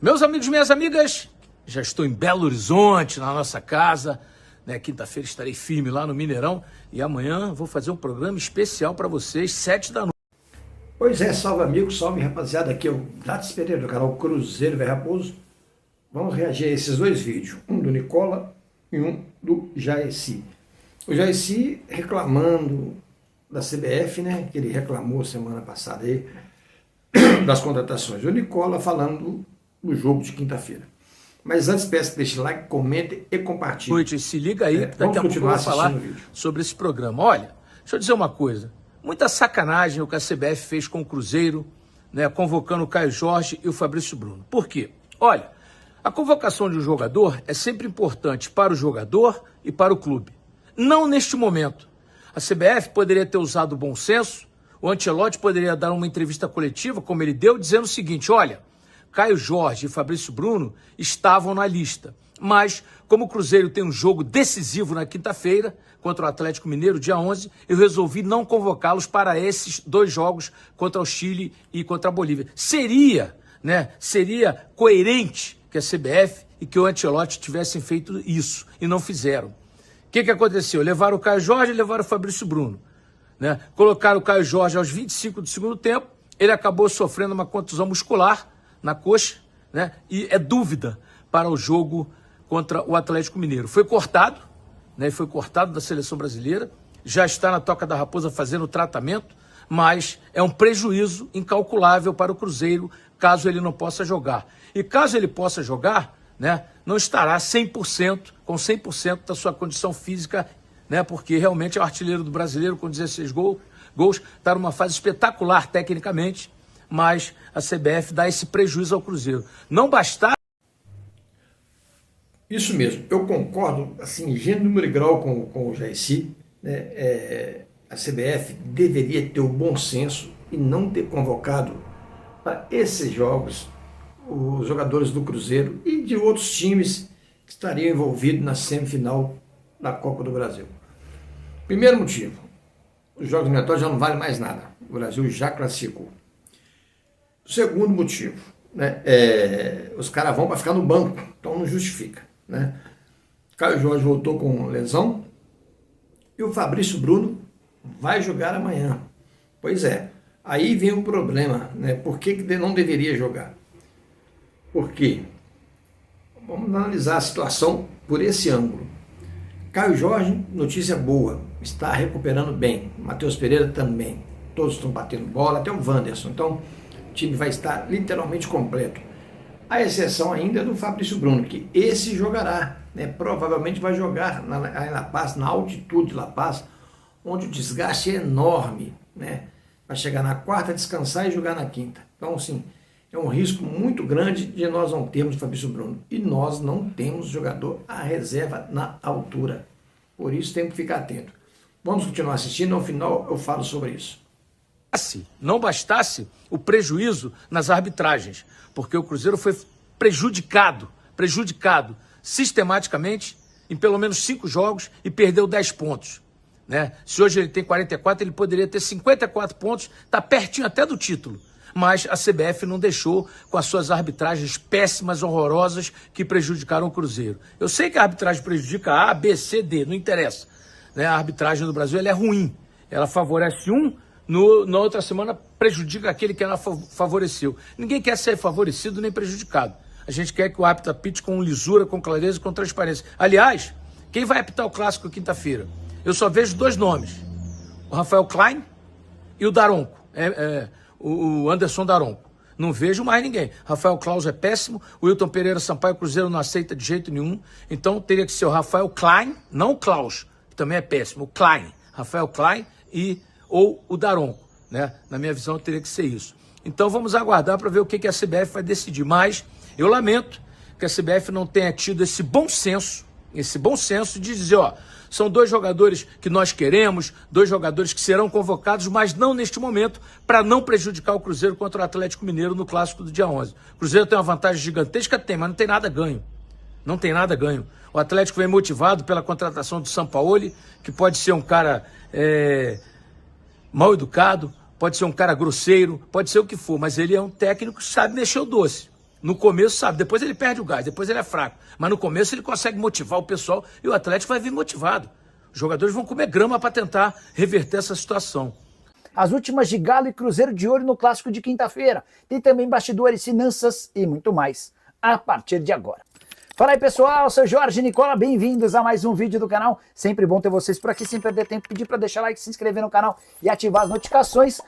Meus amigos, minhas amigas, já estou em Belo Horizonte, na nossa casa, né? Quinta-feira estarei firme lá no Mineirão e amanhã vou fazer um programa especial para vocês, 7 da noite. Pois é, salve amigos, salve rapaziada, aqui é o Datis Pereira do canal Cruzeiro Velho Raposo. Vamos reagir a esses dois vídeos, um do Nicola e um do Jaeci. O Jaeci reclamando da CBF, né, que ele reclamou semana passada aí, das contratações. O Nicola falando do jogo de quinta-feira. Mas antes, peço que deixe like, comente e compartilhe. Noite, se liga aí, daqui a pouco eu vou falar sobre esse programa. Olha, deixa eu dizer uma coisa. Muita sacanagem o que a CBF fez com o Cruzeiro, né, convocando o Caio Jorge e o Fabrício Bruno. Por quê? Olha, a convocação de um jogador é sempre importante para o jogador e para o clube. Não neste momento. A CBF poderia ter usado o bom senso, o Ancelotti poderia dar uma entrevista coletiva, como ele deu, dizendo o seguinte: olha, Caio Jorge e Fabrício Bruno estavam na lista, mas como o Cruzeiro tem um jogo decisivo na quinta-feira, contra o Atlético Mineiro, dia 11, eu resolvi não convocá-los para esses dois jogos contra o Chile e contra a Bolívia. Seria coerente que a CBF e que o Ancelotti tivessem feito isso, e não fizeram. O que aconteceu? Levaram o Caio Jorge e levaram o Fabrício Bruno, né? Colocaram o Caio Jorge aos 25 do segundo tempo, ele acabou sofrendo uma contusão muscular na coxa, né? E é dúvida para o jogo contra o Atlético Mineiro. Foi cortado, né? Foi cortado da seleção brasileira, já está na Toca da Raposa fazendo o tratamento, mas é um prejuízo incalculável para o Cruzeiro caso ele não possa jogar. E caso ele possa jogar, né, não estará 100%, com 100% da sua condição física, né, porque realmente é o artilheiro do brasileiro com 16 gols, está numa fase espetacular tecnicamente, mas a CBF dá esse prejuízo ao Cruzeiro. Não bastar... Isso mesmo, eu concordo, assim, gênero, número e grau com o Jaeci, né? A CBF deveria ter o bom senso e não ter convocado para esses jogos os jogadores do Cruzeiro e de outros times que estariam envolvidos na semifinal da Copa do Brasil. Primeiro motivo, os jogos eliminatórios já não valem mais nada, o Brasil já classificou. Segundo motivo, né, os caras vão para ficar no banco, então não justifica, né? Caio Jorge voltou com lesão e o Fabrício Bruno vai jogar amanhã. Pois é, aí vem o problema, né? Por que não deveria jogar? Por quê? Vamos analisar a situação por esse ângulo. Caio Jorge, notícia boa, está recuperando bem. Matheus Pereira também. Todos estão batendo bola, até o Wanderson. Então, o time vai estar literalmente completo. A exceção ainda é do Fabrício Bruno, que esse jogará, né? Provavelmente vai jogar na La Paz, na altitude de La Paz, onde o desgaste é enorme, né? Vai chegar na quarta, descansar e jogar na quinta. Então, assim, é um risco muito grande de nós não termos o Fabrício Bruno. E nós não temos jogador à reserva na altura. Por isso, temos que ficar atento. Vamos continuar assistindo, ao final eu falo sobre isso. Não bastasse o prejuízo nas arbitragens, porque o Cruzeiro foi prejudicado sistematicamente em pelo menos 5 jogos e perdeu 10 pontos. Né? Se hoje ele tem 44, ele poderia ter 54 pontos, está pertinho até do título. Mas a CBF não deixou, com as suas arbitragens péssimas, horrorosas, que prejudicaram o Cruzeiro. Eu sei que a arbitragem prejudica A, B, C, D, não interessa. Né? A arbitragem do Brasil ela é ruim, ela favorece um, na outra semana prejudica aquele que ela favoreceu. Ninguém quer ser favorecido nem prejudicado. A gente quer que o árbitro apite com lisura, com clareza e com transparência. Aliás, quem vai apitar o clássico quinta-feira? Eu só vejo 2 nomes, o Rafael Klein e o Daronco, o Anderson Daronco. Não vejo mais ninguém. Rafael Claus é péssimo, o Wilton Pereira Sampaio Cruzeiro não aceita de jeito nenhum, então teria que ser o Rafael Klein, não o Claus, que também é péssimo, o Klein, Rafael Klein ou o Daronco, né? Na minha visão teria que ser isso. Então vamos aguardar para ver o que a CBF vai decidir, mas eu lamento que a CBF não tenha tido esse bom senso de dizer, ó, são 2 jogadores que nós queremos, 2 jogadores que serão convocados, mas não neste momento, para não prejudicar o Cruzeiro contra o Atlético Mineiro no clássico do dia 11. O Cruzeiro tem uma vantagem gigantesca? Tem, mas não tem nada ganho. Não tem nada ganho. O Atlético vem motivado pela contratação do Sampaoli, que pode ser um cara mal educado, pode ser um cara grosseiro, pode ser o que for, mas ele é um técnico que sabe mexer o doce. No começo, sabe, depois ele perde o gás, depois ele é fraco. Mas no começo ele consegue motivar o pessoal e o Atlético vai vir motivado. Os jogadores vão comer grama para tentar reverter essa situação. As últimas de Galo e Cruzeiro de olho no clássico de quinta-feira. Tem também bastidores, finanças e muito mais a partir de agora. Fala aí pessoal, eu sou Jorge Nicola, bem-vindos a mais um vídeo do canal. Sempre bom ter vocês por aqui, sem perder tempo, pedir para deixar like, se inscrever no canal e ativar as notificações.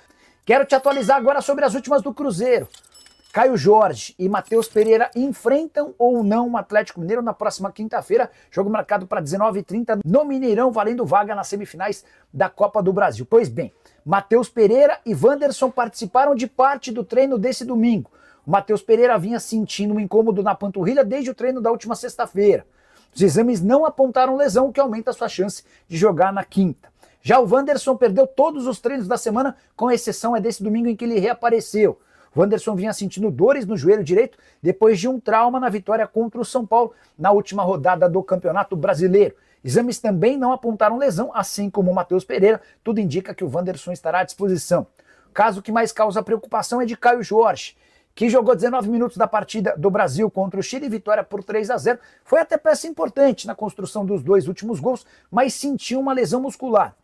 Quero te atualizar agora sobre as últimas do Cruzeiro. Caio Jorge e Matheus Pereira enfrentam ou não o Atlético Mineiro na próxima quinta-feira, jogo marcado para 19h30 no Mineirão, valendo vaga nas semifinais da Copa do Brasil. Pois bem, Matheus Pereira e Wanderson participaram de parte do treino desse domingo. O Matheus Pereira vinha sentindo um incômodo na panturrilha desde o treino da última sexta-feira. Os exames não apontaram lesão, o que aumenta a sua chance de jogar na quinta. Já o Wanderson perdeu todos os treinos da semana, com exceção desse domingo em que ele reapareceu. O Wanderson vinha sentindo dores no joelho direito depois de um trauma na vitória contra o São Paulo na última rodada do Campeonato Brasileiro. Exames também não apontaram lesão, assim como o Matheus Pereira, tudo indica que o Wanderson estará à disposição. O caso que mais causa preocupação é de Caio Jorge, que jogou 19 minutos da partida do Brasil contra o Chile, vitória por 3-0. Foi até peça importante na construção dos dois últimos gols, mas sentiu uma lesão muscular.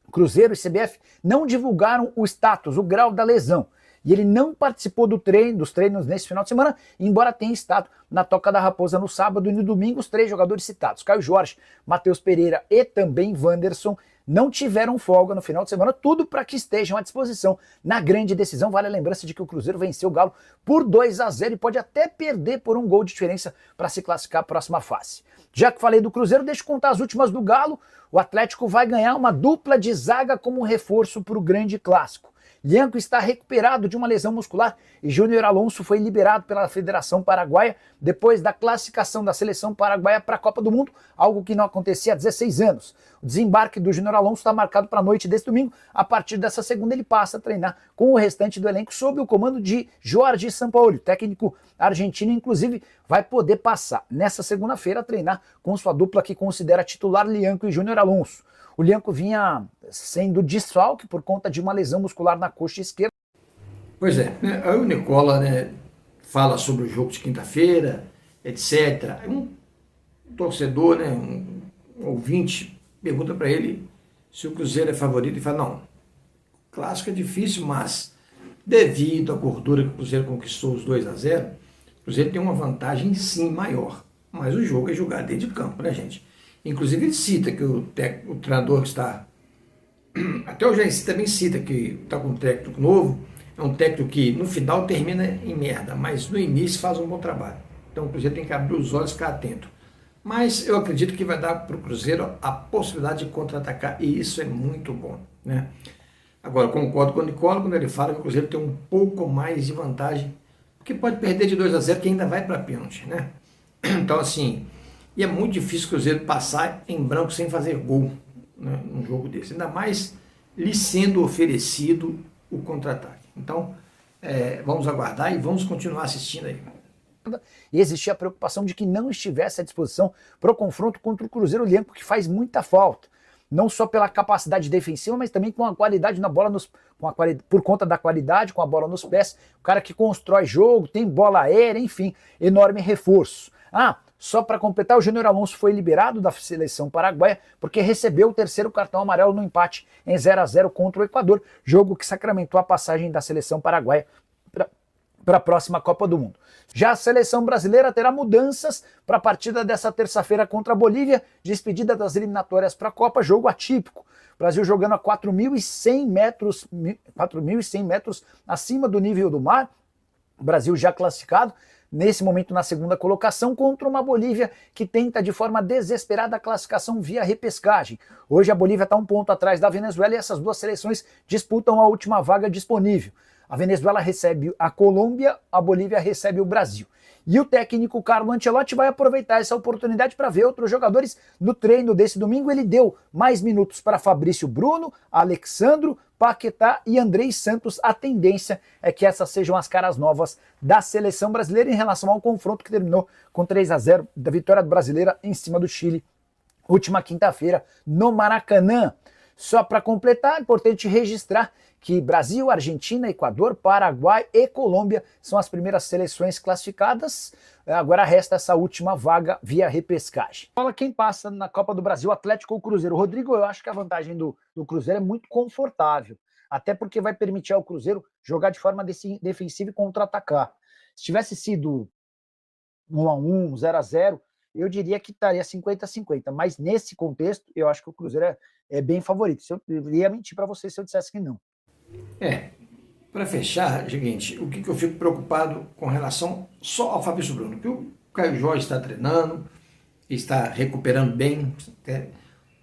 Cruzeiro e CBF não divulgaram o status, o grau da lesão. E ele não participou dos treinos nesse final de semana, embora tenha estado na Toca da Raposa no sábado e no domingo. Os três jogadores citados, Caio Jorge, Matheus Pereira e também Wanderson, não tiveram folga no final de semana, tudo para que estejam à disposição na grande decisão. Vale a lembrança de que o Cruzeiro venceu o Galo por 2-0 e pode até perder por um gol de diferença para se classificar à próxima fase. Já que falei do Cruzeiro, deixa eu contar as últimas do Galo. O Atlético vai ganhar uma dupla de zaga como reforço para o grande clássico. Lianco está recuperado de uma lesão muscular e Júnior Alonso foi liberado pela Federação Paraguaia depois da classificação da seleção paraguaia para a Copa do Mundo, algo que não acontecia há 16 anos. O desembarque do Júnior Alonso está marcado para a noite desse domingo. A partir dessa segunda ele passa a treinar com o restante do elenco sob o comando de Jorge Sampaoli. O técnico argentino, inclusive, vai poder passar nessa segunda-feira a treinar com sua dupla que considera titular Lianco e Júnior Alonso. O Lianco vinha sendo desfalque por conta de uma lesão muscular na coxa esquerda. Pois é, né? Aí o Nicola, né, fala sobre o jogo de quinta-feira, etc. Um torcedor, né, um ouvinte, pergunta para ele se o Cruzeiro é favorito e fala, não, clássico é difícil, mas devido à gordura que o Cruzeiro conquistou os 2-0, o Cruzeiro tem uma vantagem sim maior, mas o jogo é jogado dentro de campo, né, gente? Inclusive ele cita que o treinador que está, até o Jair também cita que está com um técnico novo, é um técnico que no final termina em merda, mas no início faz um bom trabalho. Então o Cruzeiro tem que abrir os olhos e ficar atento. Mas eu acredito que vai dar para o Cruzeiro a possibilidade de contra-atacar e isso é muito bom, né? Agora, concordo com o Nicola quando ele fala que o Cruzeiro tem um pouco mais de vantagem, porque pode perder de 2-0 que ainda vai para pênalti, né? Então assim... E é muito difícil o Cruzeiro passar em branco sem fazer gol, né, num jogo desse. Ainda mais lhe sendo oferecido o contra-ataque. Então, vamos aguardar e vamos continuar assistindo aí. E existia a preocupação de que não estivesse à disposição para o confronto contra o Cruzeiro Lianco, que faz muita falta. Não só pela capacidade defensiva, mas também com a qualidade na bola, por conta da qualidade, com a bola nos pés. O cara que constrói jogo, tem bola aérea, enfim, enorme reforço. Só para completar, o Júnior Alonso foi liberado da seleção paraguaia porque recebeu o terceiro cartão amarelo no empate em 0-0 contra o Equador, jogo que sacramentou a passagem da seleção paraguaia para a próxima Copa do Mundo. Já a seleção brasileira terá mudanças para a partida dessa terça-feira contra a Bolívia, despedida das eliminatórias para a Copa, jogo atípico. O Brasil jogando a 4.100 metros acima do nível do mar, o Brasil já classificado, nesse momento na segunda colocação, contra uma Bolívia que tenta de forma desesperada a classificação via repescagem. Hoje a Bolívia está um ponto atrás da Venezuela e essas duas seleções disputam a última vaga disponível. A Venezuela recebe a Colômbia, a Bolívia recebe o Brasil. E o técnico Carlo Ancelotti vai aproveitar essa oportunidade para ver outros jogadores no treino desse domingo. Ele deu mais minutos para Fabrício Bruno, Alexandro, Paquetá e Andrei Santos. A tendência é que essas sejam as caras novas da seleção brasileira em relação ao confronto que terminou com 3-0 da vitória brasileira em cima do Chile, última quinta-feira no Maracanã. Só para completar, é importante registrar que Brasil, Argentina, Equador, Paraguai e Colômbia são as primeiras seleções classificadas. Agora resta essa última vaga via repescagem. Fala quem passa na Copa do Brasil, Atlético ou Cruzeiro. Rodrigo, eu acho que a vantagem do Cruzeiro é muito confortável, até porque vai permitir ao Cruzeiro jogar de forma defensiva e contra-atacar. Se tivesse sido 1-1, 0-0, eu diria que estaria 50-50, mas nesse contexto eu acho que o Cruzeiro é bem favorito. Eu iria mentir para você se eu dissesse que não. Para fechar, seguinte, o que eu fico preocupado com relação só ao Fabrício Bruno, que o Caio Jorge está treinando, está recuperando bem,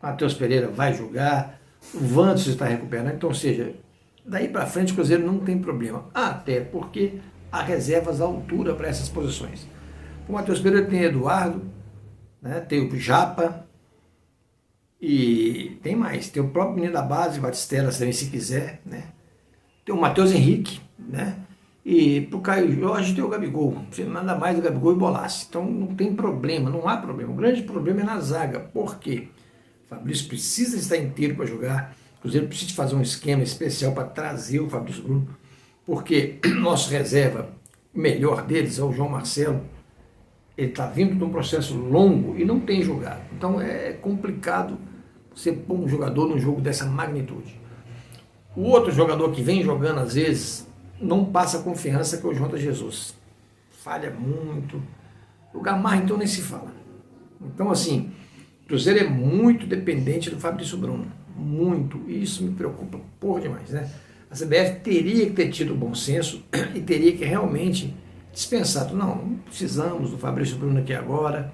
Matheus Pereira vai jogar, o Wanderson está recuperando, então, ou seja, daí para frente o Cruzeiro não tem problema, até porque há reservas à altura para essas posições. O Matheus Pereira tem Eduardo, né, tem o Japa, e tem mais, tem o próprio menino da base, Batistella, também, se quiser, né? Tem o Matheus Henrique, né? E pro Caio Jorge tem o Gabigol, nada mais do Gabigol e Bolasse. Então não tem problema, não há problema. O grande problema é na zaga. Por quê? O Fabrício precisa estar inteiro para jogar. O Cruzeiro precisa fazer um esquema especial para trazer o Fabrício Bruno, porque nosso reserva melhor deles é o João Marcelo. Ele está vindo de um processo longo e não tem jogado. Então é complicado você pôr um jogador num jogo dessa magnitude. O outro jogador que vem jogando às vezes não passa confiança, que é o Jota Jesus. Falha muito. O Gamarra então nem se fala. Então assim, o Cruzeiro é muito dependente do Fabrício Bruno. Muito. E isso me preocupa por demais, né? A CBF teria que ter tido bom senso e teria que realmente dispensado. Não precisamos do Fabrício Bruno aqui agora.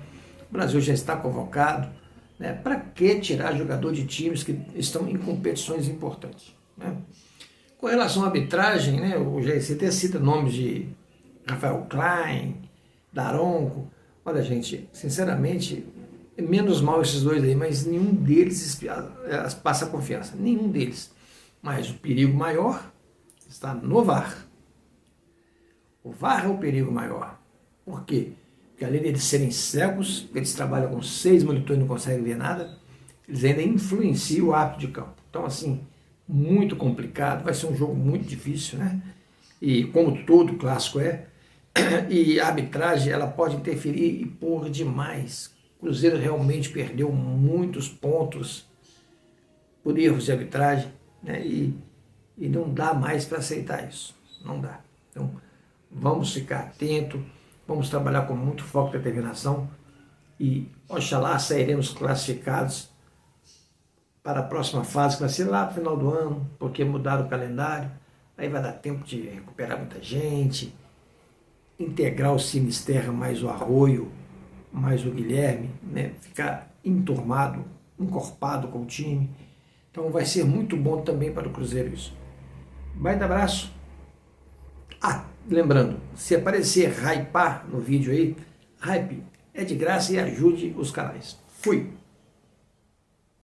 O Brasil já está convocado. Né? Para que tirar jogador de times que estão em competições importantes? Né? Com relação à arbitragem, né, o GC até cita nomes de Rafael Klein, Daronco. Olha, gente, sinceramente, menos mal esses dois aí, mas nenhum deles passa confiança. Nenhum deles. Mas o perigo maior está no VAR. O VAR é o perigo maior. Por quê? Porque além de eles serem cegos, eles trabalham com 6 monitores e não conseguem ver nada, eles ainda influenciam o árbitro de campo. Então, assim, muito complicado, vai ser um jogo muito difícil, né? E como todo clássico e a arbitragem, ela pode interferir e por demais. O Cruzeiro realmente perdeu muitos pontos por erros de arbitragem, né? E não dá mais para aceitar isso, não dá. Então, vamos ficar atentos, vamos trabalhar com muito foco e determinação e, oxalá, sairemos classificados para a próxima fase, que vai ser lá no final do ano, porque mudaram o calendário, aí vai dar tempo de recuperar muita gente, integrar o Sinisterra mais o Arroio, mais o Guilherme, né? Ficar enturmado, encorpado com o time. Então vai ser muito bom também para o Cruzeiro isso. Baita abraço. Lembrando, se aparecer hypar no vídeo aí, hype é de graça e ajude os canais. Fui!